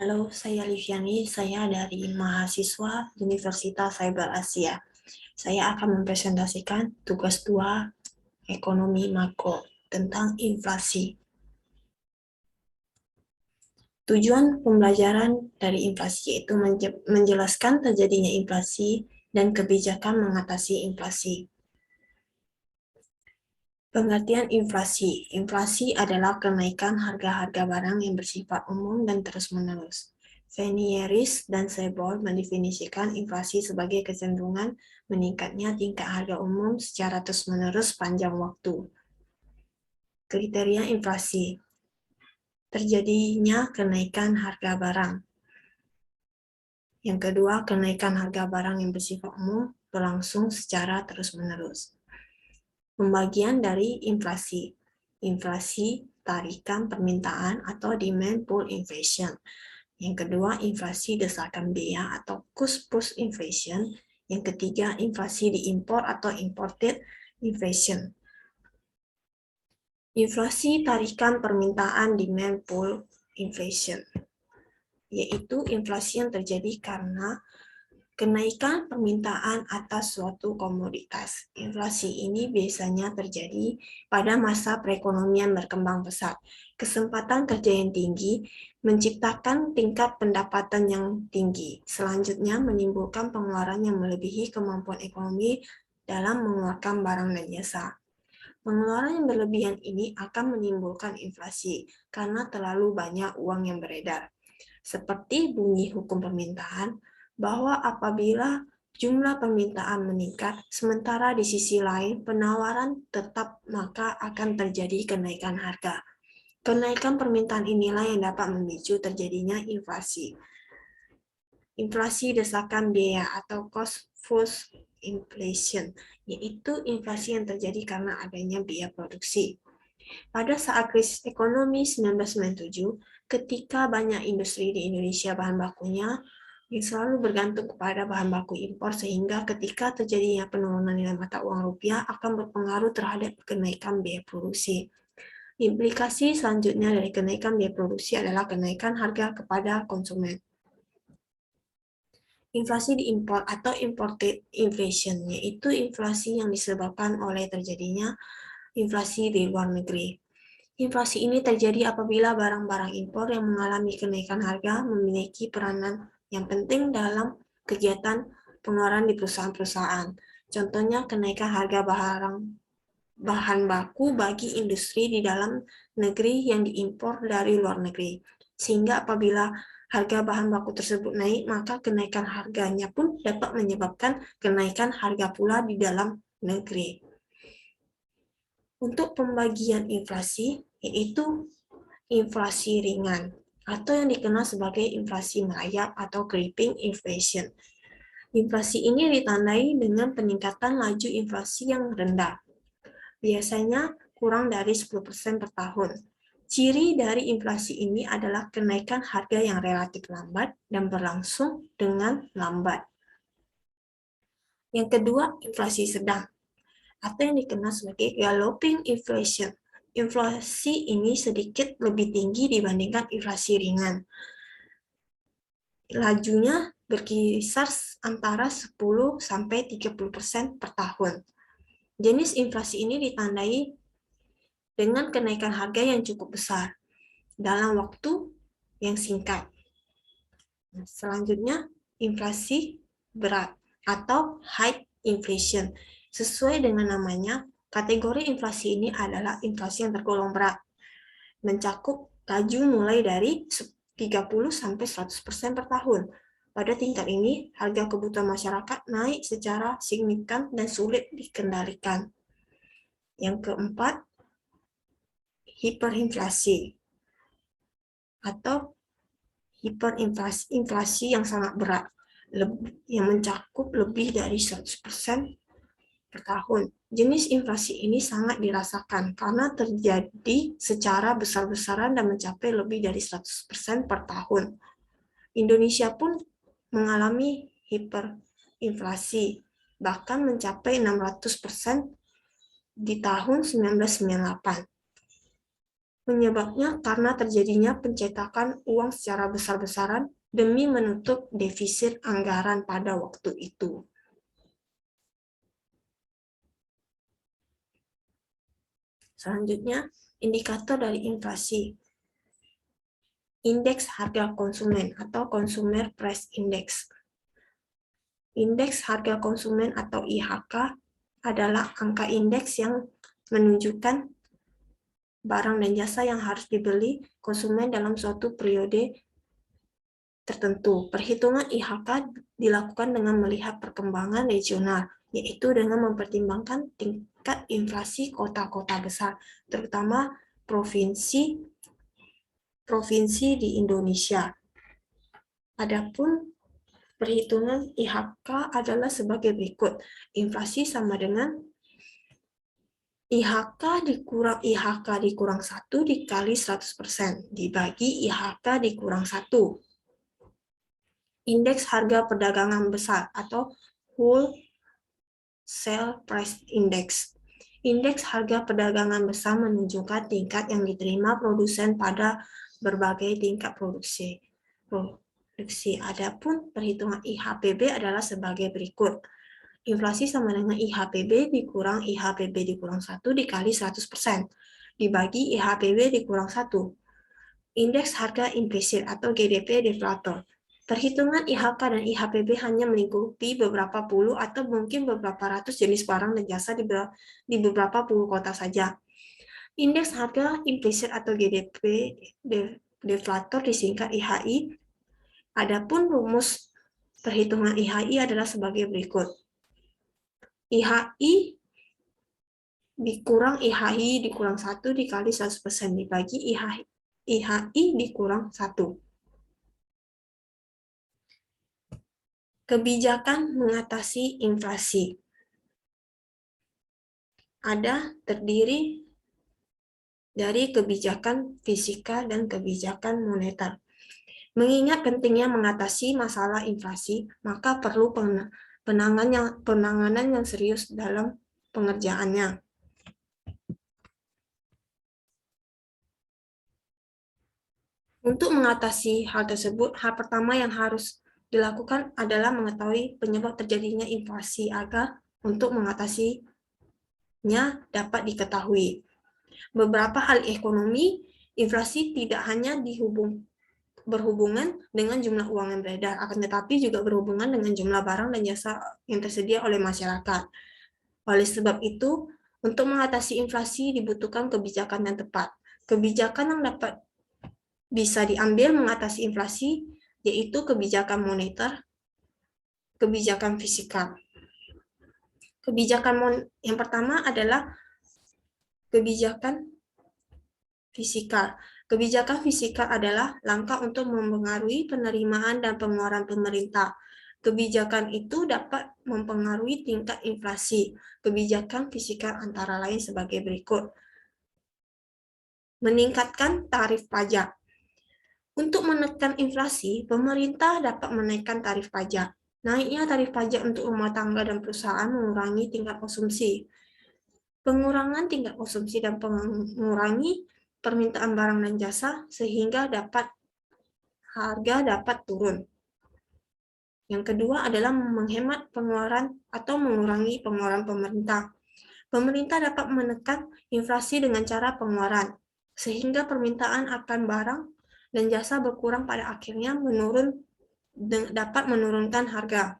Halo, saya Liviani. Saya dari mahasiswa Universitas Cyber Asia. Saya akan mempresentasikan tugas 2 ekonomi makro tentang inflasi. Tujuan pembelajaran dari inflasi yaitu menjelaskan terjadinya inflasi dan kebijakan mengatasi inflasi. Pengertian inflasi. Inflasi adalah kenaikan harga-harga barang yang bersifat umum dan terus-menerus. Venieris dan Sebold mendefinisikan inflasi sebagai kecenderungan meningkatnya tingkat harga umum secara terus-menerus panjang waktu. Kriteria inflasi. Terjadinya kenaikan harga barang. Yang kedua, kenaikan harga barang yang bersifat umum berlangsung secara terus-menerus. Pembagian dari inflasi. Inflasi tarikan permintaan atau demand pull inflation. Yang kedua, inflasi desakan biaya atau cost push inflation. Yang ketiga, inflasi diimpor atau imported inflation. Inflasi tarikan permintaan demand pull inflation, yaitu inflasi yang terjadi karena kenaikan permintaan atas suatu komoditas. Inflasi ini biasanya terjadi pada masa perekonomian berkembang pesat. Kesempatan kerja yang tinggi menciptakan tingkat pendapatan yang tinggi. Selanjutnya menimbulkan pengeluaran yang melebihi kemampuan ekonomi dalam mengeluarkan barang dan jasa. Pengeluaran yang berlebihan ini akan menimbulkan inflasi karena terlalu banyak uang yang beredar. Seperti bunyi hukum permintaan, bahwa apabila jumlah permintaan meningkat, sementara di sisi lain penawaran tetap, maka akan terjadi kenaikan harga. Kenaikan permintaan inilah yang dapat memicu terjadinya inflasi. Inflasi desakan biaya atau cost push inflation, yaitu inflasi yang terjadi karena adanya biaya produksi. Pada saat krisis ekonomi 1997, ketika banyak industri di Indonesia bahan bakunya yang selalu bergantung kepada bahan baku impor, sehingga ketika terjadinya penurunan nilai mata uang rupiah akan berpengaruh terhadap kenaikan biaya produksi. Implikasi selanjutnya dari kenaikan biaya produksi adalah kenaikan harga kepada konsumen. Inflasi diimpor atau imported inflation, yaitu inflasi yang disebabkan oleh terjadinya inflasi di luar negeri. Inflasi ini terjadi apabila barang-barang impor yang mengalami kenaikan harga memiliki peranan yang penting dalam kegiatan pengeluaran di perusahaan-perusahaan. Contohnya kenaikan harga bahan baku bagi industri di dalam negeri yang diimpor dari luar negeri. Sehingga apabila harga bahan baku tersebut naik, maka kenaikan harganya pun dapat menyebabkan kenaikan harga pula di dalam negeri. Untuk pembagian inflasi, yaitu inflasi ringan, atau yang dikenal sebagai inflasi merayap atau creeping inflation. Inflasi ini ditandai dengan peningkatan laju inflasi yang rendah, biasanya kurang dari 10% per tahun. Ciri dari inflasi ini adalah kenaikan harga yang relatif lambat dan berlangsung dengan lambat. Yang kedua, inflasi sedang, atau yang dikenal sebagai galloping inflation. Inflasi ini sedikit lebih tinggi dibandingkan inflasi ringan. Lajunya berkisar antara 10-30% per tahun. Jenis inflasi ini ditandai dengan kenaikan harga yang cukup besar dalam waktu yang singkat. Selanjutnya, inflasi berat atau high inflation. Sesuai dengan namanya, kategori inflasi ini adalah inflasi yang tergolong berat, mencakup laju mulai dari 30-100% per tahun. Pada tingkat ini, harga kebutuhan masyarakat naik secara signifikan dan sulit dikendalikan. Yang keempat, hiperinflasi atau hiperinflasi yang sangat berat, yang mencakup lebih dari 100% per tahun. Jenis inflasi ini sangat dirasakan karena terjadi secara besar-besaran dan mencapai lebih dari 100% per tahun. Indonesia pun mengalami hiperinflasi, bahkan mencapai 600% di tahun 1998. Penyebabnya karena terjadinya pencetakan uang secara besar-besaran demi menutup defisit anggaran pada waktu itu. Selanjutnya, indikator dari inflasi. Indeks harga konsumen atau Consumer Price Index. Indeks harga konsumen atau IHK adalah angka indeks yang menunjukkan barang dan jasa yang harus dibeli konsumen dalam suatu periode tertentu. Perhitungan IHK dilakukan dengan melihat perkembangan regional, yaitu dengan mempertimbangkan tingkat inflasi kota-kota besar, terutama provinsi di Indonesia. Adapun perhitungan IHK adalah sebagai berikut. Inflasi sama dengan IHK dikurang 1 dikali 100% dibagi IHK dikurang 1. Indeks harga perdagangan besar atau Wholesale Price Index. Indeks harga perdagangan besar menunjukkan tingkat yang diterima produsen pada berbagai tingkat produksi. Adapun perhitungan IHPB adalah sebagai berikut. Inflasi sama dengan IHPB dikurang IHPB dikurang 1 dikali 100% dibagi IHPB dikurang 1. Indeks harga implisit atau GDP deflator. Perhitungan IHK dan IHPB hanya melingkupi beberapa puluh atau mungkin beberapa ratus jenis barang dan jasa di beberapa puluh kota saja. Indeks harga implisit atau GDP deflator disingkat IHI. Adapun rumus perhitungan IHI adalah sebagai berikut. IHI dikurang IHI dikurang 1 dikali 100% dibagi IHI dikurang 1. Kebijakan mengatasi inflasi terdiri dari kebijakan fiskal dan kebijakan moneter. Mengingat pentingnya mengatasi masalah inflasi, maka perlu penanganan yang serius dalam pengerjaannya. Untuk mengatasi hal tersebut, hal pertama yang harus dilakukan adalah mengetahui penyebab terjadinya inflasi agar untuk mengatasinya dapat diketahui. Beberapa hal ekonomi, inflasi tidak hanya berhubungan dengan jumlah uang yang beredar, akan tetapi juga berhubungan dengan jumlah barang dan jasa yang tersedia oleh masyarakat. Oleh sebab itu, untuk mengatasi inflasi dibutuhkan kebijakan yang tepat. Kebijakan yang dapat bisa diambil mengatasi inflasi yaitu kebijakan moneter, kebijakan fiskal. Kebijakan yang pertama adalah kebijakan fiskal. Kebijakan fiskal adalah langkah untuk mempengaruhi penerimaan dan pengeluaran pemerintah. Kebijakan itu dapat mempengaruhi tingkat inflasi. Kebijakan fiskal antara lain sebagai berikut. Meningkatkan tarif pajak. Untuk menekan inflasi, pemerintah dapat menaikkan tarif pajak. Naiknya tarif pajak untuk rumah tangga dan perusahaan mengurangi tingkat konsumsi. Pengurangan tingkat konsumsi dan mengurangi permintaan barang dan jasa sehingga harga dapat turun. Yang kedua adalah menghemat pengeluaran atau mengurangi pengeluaran pemerintah. Pemerintah dapat menekan inflasi dengan cara pengeluaran, sehingga permintaan akan barang dan jasa berkurang pada akhirnya dapat menurunkan harga.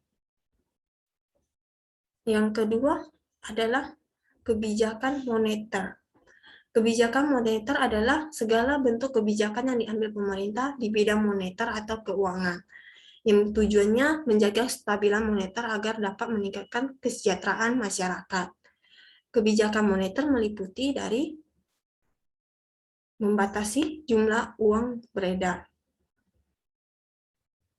Yang kedua adalah kebijakan moneter. Kebijakan moneter adalah segala bentuk kebijakan yang diambil pemerintah di bidang moneter atau keuangan, yang tujuannya menjaga kestabilan moneter agar dapat meningkatkan kesejahteraan masyarakat. Kebijakan moneter meliputi dari membatasi jumlah uang beredar.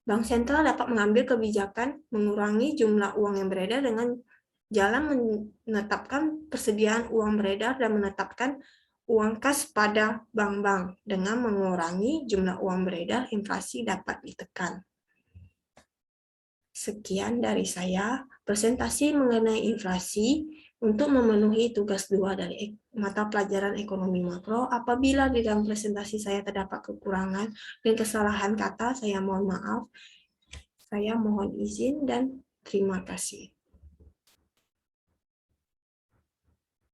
Bank sentral dapat mengambil kebijakan mengurangi jumlah uang yang beredar dengan jalan menetapkan persediaan uang beredar dan menetapkan uang kas pada bank-bank. Dengan mengurangi jumlah uang beredar, inflasi dapat ditekan. Sekian dari saya, presentasi mengenai inflasi. untuk memenuhi tugas 2 dari mata pelajaran ekonomi makro. Apabila di dalam presentasi saya terdapat kekurangan dan kesalahan kata, saya mohon maaf. Saya mohon izin dan terima kasih.